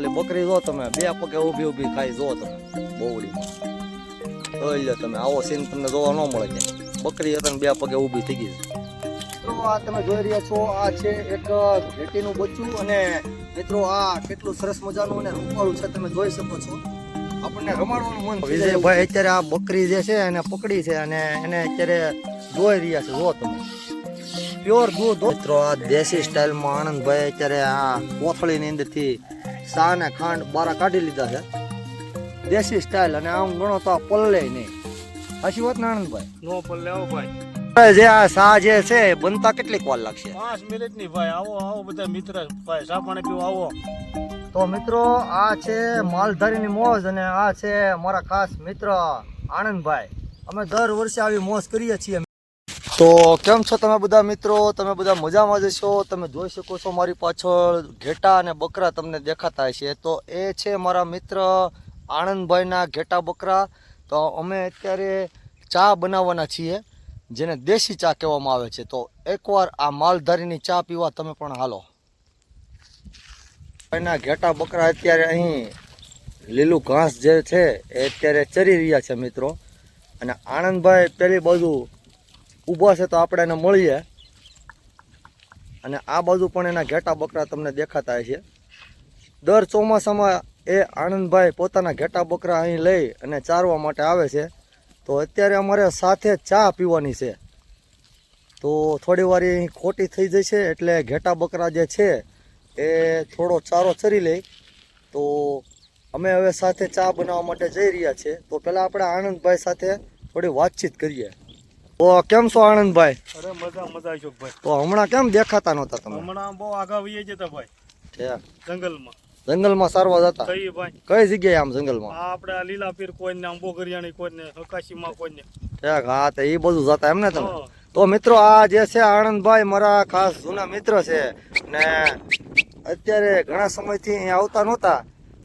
ઓલી બકરી જો તમે બે પગે ઊભી ઊભી ખાઈ જો તમે બોવડીમાં જોઈ લો તમે, આવો સીન તમને જોવા ન મળે ક્યાંય. બકરી હતા બે પગે ઊભી થઈ ગઈ છે. મિત્રો આ તમે જોઈ રહ્યા છો આ છે એક ઘેટીનું બચ્ચું અને મિત્રો આ કેટલું સરસ મજાનું અને રૂપાળું છે તમે જોઈ શકો છો. આપણને રમાડવાનું મન. વિજયભાઈ અત્યારે આ બકરી જે છે એને પકડી છે અને એને અત્યારે જોઈ રહ્યા છે. જો તમે પ્યોર દૂધ મિત્રો, આ દેશી સ્ટાઇલમાં આનંદભાઈ અત્યારે આ કોથળીની અંદરથી સા ને ખાંડ બારા કાઢી લીધા છે દેશી સ્ટાઇલ. અને આમ ગણો તો આ પલ્લે નહીં. સાચી વાત ને આનંદભાઈ? નો પલ્લે આવો ભાઈ. જે આ સા જે છે બનતા કેટલીક વાર લાગશે? 5 મિનિટ ની ભાઈ. આવો આવો બધા મિત્ર ભાઈ, ચા પાણી પીવા આવો. તો મિત્રો આ છે માલધારીની મોજ અને આ છે મારા ખાસ મિત્ર આનંદભાઈ. અમે દર વર્ષે આવી મોજ કરીએ છીએ. તો કેમ છો તમે બધા મિત્રો? તમે બધા મજામાં જ છો. તમે જોઈ શકો છો મારી પાછળ ઘેટા અને બકરા તમને દેખાતા છે. તો એ છે મારા મિત્ર આનંદભાઈના ઘેટા બકરા. તો અમે અત્યારે ચા બનાવવાના છીએ જેને દેશી ચા કહેવામાં આવે છે. તો એકવાર આ માલધારીની ચા પીવા તમે પણ હાલો. એના ઘેટા બકરા અત્યારે અહીં લીલું ઘાસ જે છે એ અત્યારે ચરી રહ્યા છે મિત્રો. અને આનંદભાઈ પેલી બાજુ ઊભા છે તો આપણે એને મળીએ. અને આ બાજુ પણ એના ઘેટા બકરા તમને દેખાતા છે. દર ચોમાસામાં એ આનંદભાઈ પોતાના ઘેટા બકરા અહીં લઈ અને ચારવા માટે આવે છે. તો અત્યારે અમારે સાથે ચા પીવાની છે. તો થોડી વાર અહીં ખોટી થઈ જશે એટલે ઘેટા બકરા જે છે એ થોડો ચારો ચરી લે. તો અમે હવે સાથે ચા બનાવવા માટે જઈ રહ્યા છીએ. તો પહેલાં આપણે આનંદભાઈ સાથે થોડી વાતચીત કરીએ. તો કેમ છો આનંદભાઈ? અરે મજા મજા આવી ભાઈ. તો હમણાં કેમ દેખાતા નહોતા તમે? હમણાં બહુ આગા વહી જતા ભાઈ. જંગલમાં જંગલમાં સારવા જતા? કઈ ભાઈ કઈ જગ્યાએ આમ જંગલમાં? આ આપણે આ લીલાપીર કોઈને, આંબો કરિયાણી કોઈને, હકાશીમાં કોઈને. ઠીક. હા તો એ બધું જતા એમ ને તમે? તો મિત્રો આ જે છે આનંદભાઈ મારા ખાસ જૂના મિત્ર છે. ને અત્યારે ઘણા સમયથી અહીંયા આવતા નહોતા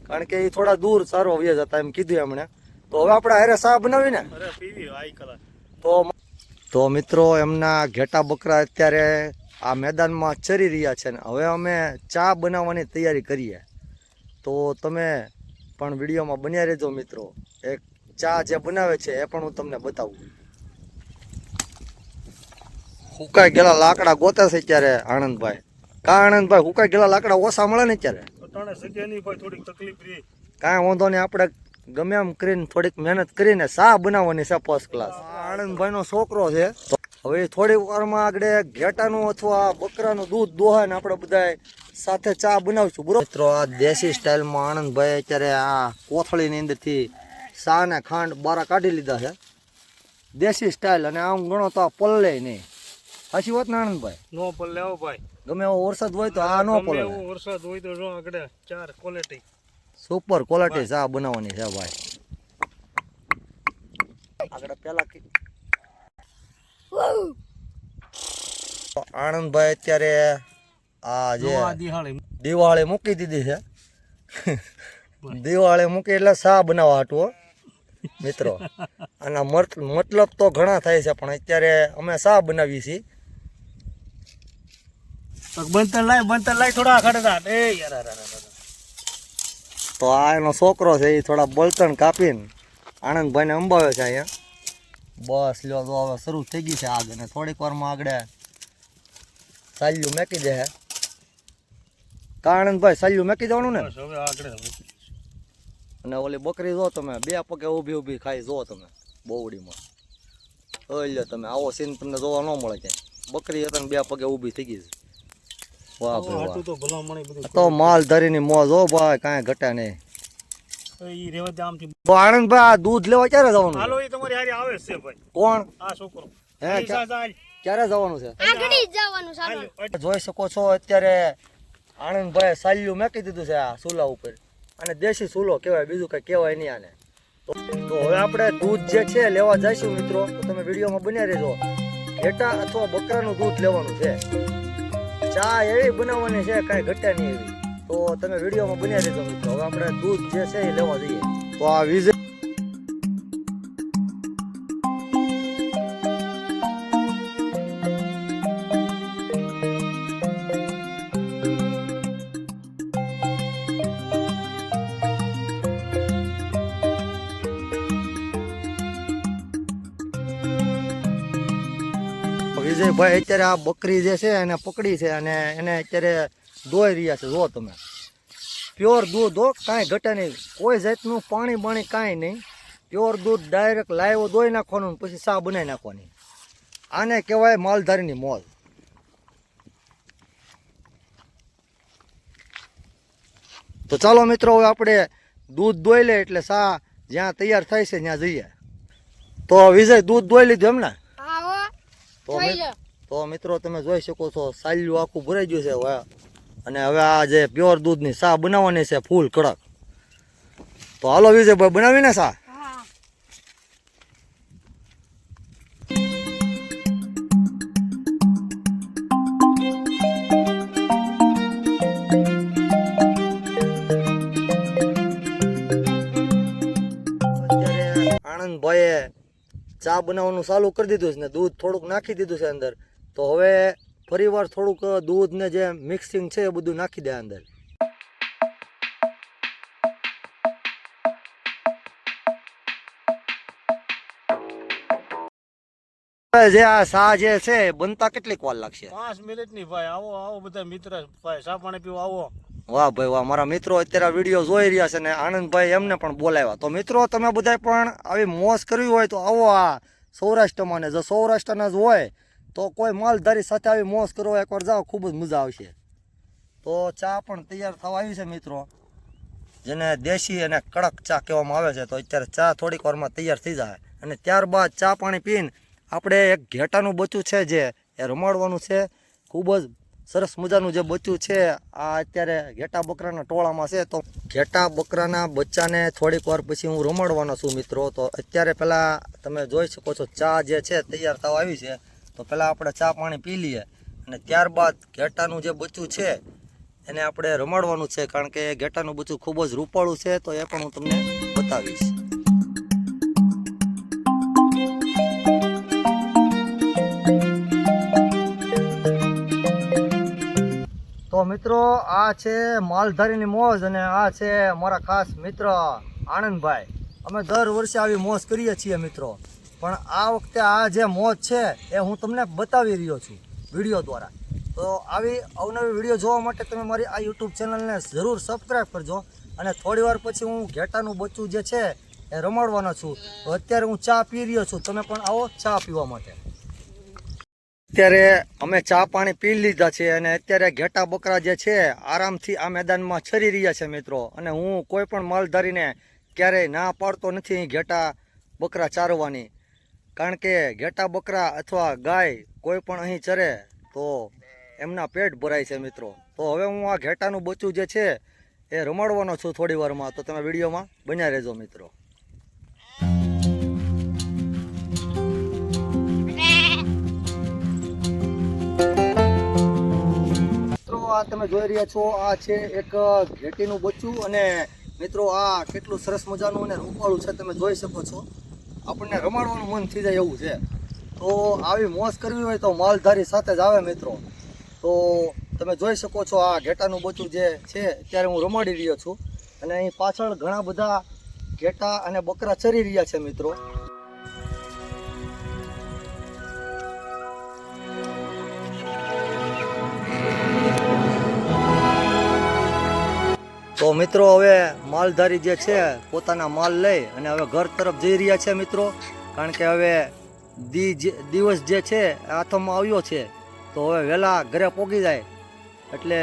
કારણ કે એ થોડા દૂર સારો વ્યા જતા એમ કીધું એમણે. તો હવે આપણે હારે ચા બનાવી ને? અરે પીવી આઈ કલા. તો મિત્રો એમના ઘેટા બકરા અત્યારે આ મેદાનમાં ચરી રહ્યા છે ને હવે અમે ચા બનાવવાની તૈયારી કરીએ. તો તમે પણ વિડીયોમાં બન્યા રહેજો મિત્રો. એક ચા જે બનાવે છે એ પણ હું તમને બતાવું. હુકાઈ ગયેલા લાકડા ગોતે છે અત્યારે આનંદભાઈ. કા આનંદભાઈ હુકાઈ ગયેલા લાકડા ઓછા મળે ને અત્યારે? તને સગ્યા નહીં ભાઈ, થોડીક તકલીફ રહી. કાંઈ વાંધો નહીં, આપણે ગમે એમ કરીને થોડીક મહેનત કરીને ચા બનાવવાની છે ફર્સ્ટ ક્લાસ. આનંદભાઈનો છોકરો છે. હવે થોડી વારમાં આગળ ઘેટાનું અથવા બકરાનું દૂધ દોહાય ને આપણે બધા સાથે ચા બનાવશું બરોબર મિત્રો. આ દેશી સ્ટાઇલમાં આનંદભાઈ અત્યારે આ કોથળીની અંદરથી ચા ને ખાંડ બારા કાઢી લીધા છે દેશી સ્ટાઇલ. અને આમ ગણો તો આ પલ્લે નહીં. સાચી વાત ને આનંદભાઈ? નો પલ્લે આવો ભાઈ. ગમે એવો વરસાદ હોય તો આ નો પલ્લે. એવો વરસાદ હોય તો જો આગળ 4 ક્વોલિટી સુપર ક્વોલિટી ચા બનાવવાની છે ભાઈ. આગળ પેલા આનંદભાઈ અત્યારે આ જે દિવાળી મૂકી દીધી છે. દિવાળી મૂકી એટલે ચા બનાવવા હાટું મિત્રો. અને મતલબ તો ઘણા થાય છે પણ અત્યારે અમે ચા બનાવીએ છીએ. બનતર લાય થોડા ખડતા. એ યાર તો આ એનો છોકરો છે એ થોડા બળતણ કાપીને આનંદભાઈને અંબાવે છે અહીંયા. બસ લ્યો તો હવે શરૂ થઈ ગઈ છે આગ. અને થોડીક વારમાં આગળ સાલ્યું મેકી દે. કા આનંદભાઈ સાલ્યું મેકી દેવાનું ને? હવે આગળ. અને ઓલી બકરી જો તમે બે પગે ઊભી ઊભી ખાઈ જો તમે બોવડીમાં જોઈ લો તમે. આવો સીન તમને જોવા ન મળે ક્યાંય. બકરી હતા ને બે પગે ઊભી થઈ ગઈ છે. વાહ ભાઈ વાહ. તો માલધારીની મોજ હો ભાઈ, કાંઈ ઘટે નહીં. તો આનંદભાઈ આ દૂધ લેવા ક્યારે જવાનું? હાલો એ તમારી હારે આવે છે ભાઈ. કોણ? આ છોકરો. હે ક્યારે જવાનું છે? આગળ જવાનું સારું. જોઈ શકો છો અત્યારે આનંદભાઈ સાલ્યું મેકી દીધું છે આ ચૂલા ઉપર. અને દેશી ચૂલો કહેવાય, બીજું કઈ કહેવાય નહીં આને. તો હવે આપણે દૂધ જે છે લેવા જઈશું મિત્રો. તો તમે વિડીયોમાં બન્યા રહેજો. ઘેટા અથવા બકરાનું દૂધ લેવાનું છે. ચા એવી બનાવવાની છે કાંઈ ઘટે નહીં એવી. તો તમે વિડીયોમાં બન્યા રહેજો મિત્રો. હવે આપણે દૂધ જે છે એ લેવા જઈએ. તો આ વિજય વિજયભાઈ અત્યારે આ બકરી જે છે એને પકડી છે અને એને અત્યારે દોઈ રહ્યા છે. જો તમે પ્યોર દૂધ હો, કાંઈ ઘટે નહીં, કોઈ જાતનું પાણી બાણી કાંઈ નહીં, પ્યોર દૂધ ડાયરેક્ટ લાઈવ દોઈ નાખવાનું ને પછી ચા બનાવી નાખવાની. આને કહેવાય માલધારીની મોજ. તો ચાલો મિત્રો હવે આપણે દૂધ દોઈ લે એટલે ચા જ્યાં તૈયાર થાય છે ત્યાં જઈએ. તો વિજય દૂધ દોઈ લીધું એમ ને? તો મિત્રો તમે જોઈ શકો છો સાલ્યું આખું ભરાઈ ગયું છે હવે. અને હવે આ જે પ્યોર દૂધની ચા બનાવવાની છે ફૂલ કડક. તો હાલો વિજયભાઈ બનાવીને ચા. આનંદભાઈએ ચા બનાવવાનું ચાલુ કરી દીધું છે ને દૂધ થોડુંક નાખી દીધું છે અંદર. તો હવે ફરીવાર થોડુંક દૂધ ને જે મિક્સિંગ છે એ બધું નાખી દે અંદર. જે આ ચા જે છે બનતા કેટલીક વાર લાગશે? 5 મિનિટની ભાઈ. આવો આવો બધા મિત્ર ભાઈ ચા પાણી પીવા આવો. વાહ ભાઈ વાહ, મારા મિત્રો અત્યારે વિડીયો જોઈ રહ્યા છે ને આનંદભાઈ એમને પણ બોલાવ્યા. તો મિત્રો તમે બધા પણ આવી મોજ કરવી હોય તો આવો આ સૌરાષ્ટ્રમાં, ને જો સૌરાષ્ટ્રના જ હોય તો કોઈ માલધારી સાથે આવી મોજ કરવા એકવાર જાઓ, ખૂબ જ મજા આવશે. તો ચા પણ તૈયાર થવા આવી છે મિત્રો, જેને દેશી અને કડક ચા કહેવામાં આવે છે. તો અત્યારે ચા થોડીક વારમાં તૈયાર થઈ જાય અને ત્યારબાદ ચા પાણી પીને આપણે એક ઘેટાનું બચ્ચું છે જે એ રમાડવાનું છે. ખૂબ જ સરસ મજાનું જે બચ્ચું છે આ અત્યારે ઘેટા બકરાના ટોળામાં છે. તો ઘેટા બકરાના બચ્ચાને થોડીક વાર પછી હું રમાડવાનો છું મિત્રો. તો અત્યારે પહેલાં તમે જોઈ શકો છો ચા જે છે તૈયાર થવા આવી છે. તો પહેલાં આપણે ચા પાણી પી લઈએ અને ત્યારબાદ ઘેટાનું જે બચ્ચું છે એને આપણે રમાડવાનું છે, કારણ કે ઘેટાનું બચ્ચું ખૂબ જ રૂપાળું છે. તો એ પણ હું તમને બતાવીશ. તો મિત્રો આ છે માલધારીની મોજ અને આ છે મારા ખાસ મિત્ર આનંદભાઈ. અમે દર વર્ષે આવી મોજ કરીએ છીએ મિત્રો, પણ આ વખતે આ જે મોજ છે એ હું તમને બતાવી રહ્યો છું વિડીયો દ્વારા. તો આવી અવનવી વિડીયો જોવા માટે તમે મારી આ યુટ્યુબ ચેનલને જરૂર સબસ્ક્રાઈબ કરજો. અને થોડી વાર પછી હું ઘેટાનું બચ્ચું જે છે એ રમાડવાનો છું. તો અત્યારે હું ચા પી રહ્યો છું, તમે પણ આવો ચા પીવા માટે. અત્યારે અમે ચા પાણી પી લીધા છે અને અત્યારે ઘેટા બકરા જે છે આરામથી આ મેદાનમાં ચરી રહ્યા છે મિત્રો. અને હું કોઈ પણ માલધારીને ક્યારેય ના પાડતો નથી અહીં ઘેટા બકરા ચારવાની, કારણ કે ઘેટા બકરા અથવા ગાય કોઈ પણ અહીં ચરે તો એમના પેટ ભરાય છે મિત્રો. તો હવે હું આ ઘેટાનું બચ્ચું જે છે એ રમાડવાનો છું થોડી વારમાં. તો તમે વિડીયોમાં બન્યા રહેજો મિત્રો. આ તમે જોઈ રહ્યા છો આ છે એક ઘેટીનું બચ્ચું. અને મિત્રો આ કેટલું સરસ મજાનું અને રૂપાળું છે તમે જોઈ શકો છો. આપણને રમાડવાનું મન થઈ જાય એવું છે. તો આવી મોજ કરવી હોય તો માલધારી સાથે જ આવે મિત્રો. તો તમે જોઈ શકો છો આ ઘેટાનું બચ્ચું જે છે અત્યારે હું રમાડી રહ્યો છું અને અહીં પાછળ ઘણા બધા ઘેટા અને બકરા ચરી રહ્યા છે મિત્રો. તો મિત્રો હવે માલધારી જે છે પોતાના માલ લઈ અને હવે ઘર તરફ જઈ રહ્યા છે મિત્રો, કારણ કે હવે દિવસ જે છે હાથમાં આવ્યો છે. તો હવે વહેલા ઘરે પોગી જાય એટલે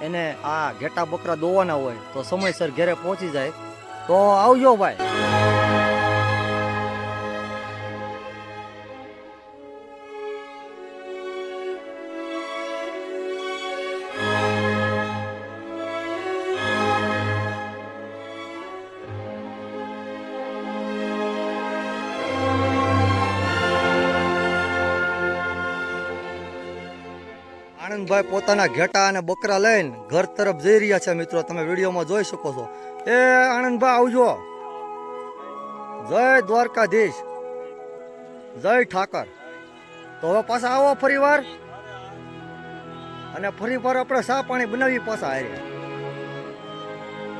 એને આ ઘેટા બકરા દોવાના હોય તો સમયસર ઘરે પહોંચી જાય. તો આવજો ભાઈ. આનંદભાઈ પોતાના ઘેટા અને બકરા લઈને ઘર તરફ જઈ રહ્યા છે મિત્રો. તમે વિડીયોમાં જોઈ શકો છો. એ આનંદભાઈ આવજો. જય દ્વારકાધીશ, જય ઠાકર. તો હવે પાછા આવો ફરી વાર અને ફરી વાર આપણે ચા પાણી બનાવી પાછા હારે.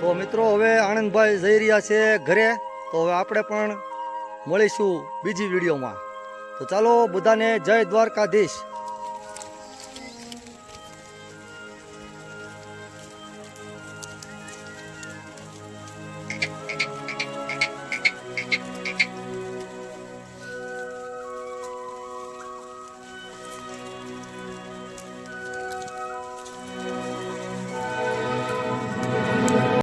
તો મિત્રો હવે આનંદભાઈ જઈ રહ્યા છે ઘરે. તો હવે આપણે પણ મળીશું બીજી વિડીયોમાં. તો તો ચાલો બધાને જય દ્વારકાધીશ.